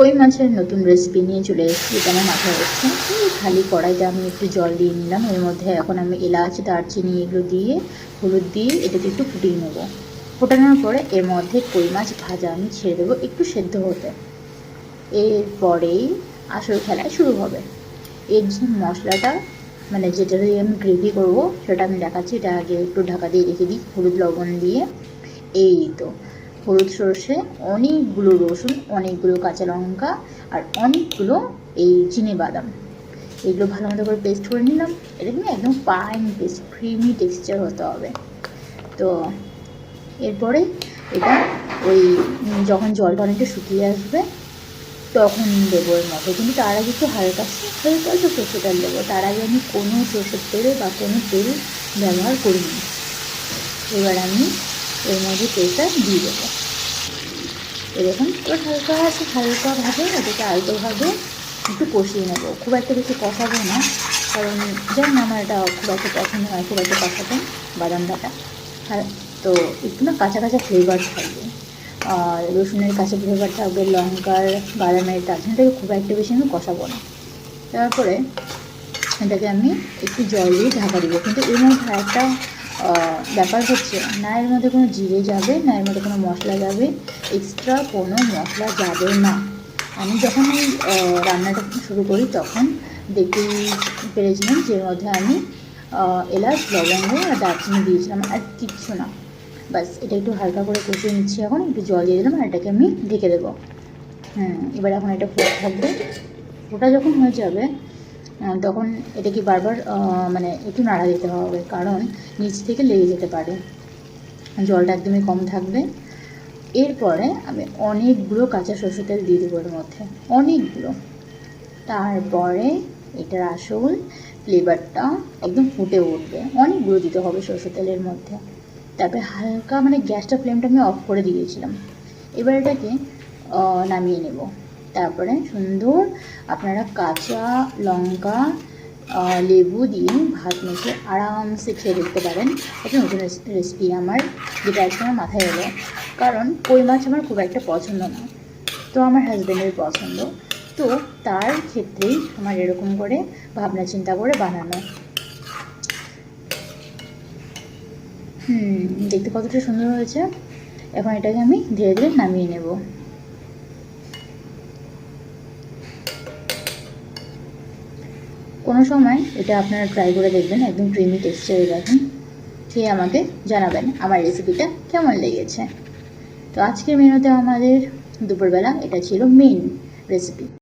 কই মাছের নতুন রেসিপি নিয়ে চলে এসেছি, এটা আমার মাথায় এসছে। খালি কড়াইতে আমি একটু জল দিয়ে নিলাম। এর মধ্যে এখন আমি এলাচ, দারচিনি এগুলো দিয়ে হলুদ দিয়ে এটাকে একটু ফুটিয়ে নেব। ফোটানোর পরে এর মধ্যে কই মাছ ভাজা আমি ছেড়ে দেবো একটু সেদ্ধ হতে। এরপরেই আসল খেলা শুরু হবে। এর যে মশলাটা মানে যেটা দিয়ে আমি গ্রেভি করবো সেটা আমি দেখাচ্ছি। এটা আগে একটু ঢাকা দিয়ে রেখে দিই হলুদ লবণ দিয়ে। এই তো হলুদ, সর্ষে, অনেকগুলো রসুন, অনেকগুলো কাঁচা লঙ্কা আর অনেকগুলো এই চিনিবাদাম, এগুলো ভালো মতো করে পেস্ট করে নিলাম। এটা কিন্তু একদম ফাইন পেস্ট, ক্রিমি টেক্সচার হতে হবে। তো এরপরে এটা ওই যখন জলটা অনেকটা শুকিয়ে আসবে তখন দেবো এর মধ্যে, কিন্তু তার আগে একটু হালকা হালকা একটু সর্ষের তেল দেবো। তার আগে আমি কোনো সর্ষের তেল বা কোনো তেল ব্যবহার করিনি। এবার আমি এর মধ্যে তেলটা দিয়ে দেবো। এরকম এবার হালকাভাবে এটাকে আলতোভাবে একটু কষিয়ে নেব। খুব একটা বেশি কষাবো না, কারণ জানি না আমার এটা খুব একটা পছন্দ হয় খুব একটা কষাতে বাদাম বাটা। তো একটু না কাঁচা কাঁচা ফ্লেভার থাকবে, আর রসুনের কাঁচা ফ্লেভার থাকবে, লঙ্কার বাদামের, তার জন্য এটাকে খুব একটা বেশি আমি কষাবো না। তারপরে এটাকে আমি একটু জল দিয়ে ঢাকা দেবো। কিন্তু এর মধ্যে একটা ব্যাপার হচ্ছে, না এর মধ্যে কোনো জিরে যাবে, না এর মধ্যে কোনো মশলা যাবে, এক্সট্রা কোনো মশলা যাবে না। আমি যখন এই রান্নাটা শুরু করি তখন দেখতেই পেরেছিলাম যে এর মধ্যে আমি এলাচ, লবঙ্গ আর দারচিনি দিয়েছিলাম, আর কিচ্ছু না। বাস এটা একটু হালকা করে কষিয়ে নিচ্ছি। এখন একটু জল দিয়ে দিলাম আর এটাকে আমি ঢেকে দেবো। এবার এখন এটা ফুটে থাকবে। ফোটা যখন হয়ে যাবে তখন এটাকে বারবার মানে একটু নাড়া দিতে হবে, কারণ নিচ থেকে লেগে যেতে পারে। জলটা একদমই কম থাকবে। এরপরে আমি অনেকগুলো কাঁচা সরষের তেল দিয়ে দেবো এর মধ্যে, অনেকগুলো। তারপরে এটার আসল ফ্লেভারটা একদম ফুটে উঠবে। অনেকগুলো দিতে হবে সরষের তেলের মধ্যে। তারপরে হালকা মানে গ্যাসটা ফ্লেমটা আমি অফ করে দিয়েছিলাম। এবার এটাকে নামিয়ে নেব। তারপরে সুন্দর আপনারা কাঁচা লঙ্কা, লেবু দিয়ে ভাত মেখে আরামসে খেয়ে দেখতে পারেন। একটা নতুন রেসিপি আমার, যেটা আজকে আমার মাথায় এলো। কারণ কই মাছ আমার খুব একটা পছন্দ না, তো আমার হাজব্যান্ডের পছন্দ। তো তার ক্ষেত্রেই আমার এরকম করে ভাবনা চিন্তা করে বানানো। দেখতে কতটা সুন্দর হয়েছে। এখন এটাকে আমি ধীরে ধীরে নামিয়ে নেব। কোনো সময় এটা আপনারা ট্রাই করে দেখবেন, একদম ক্রিমি টেক্সচারে রাখুন। খেয়ে আমাকে জানাবেন আমার রেসিপিটা কেমন লেগেছে। তো আজকের মেনুতে আমাদের দুপুরবেলা এটা ছিল মেইন রেসিপি।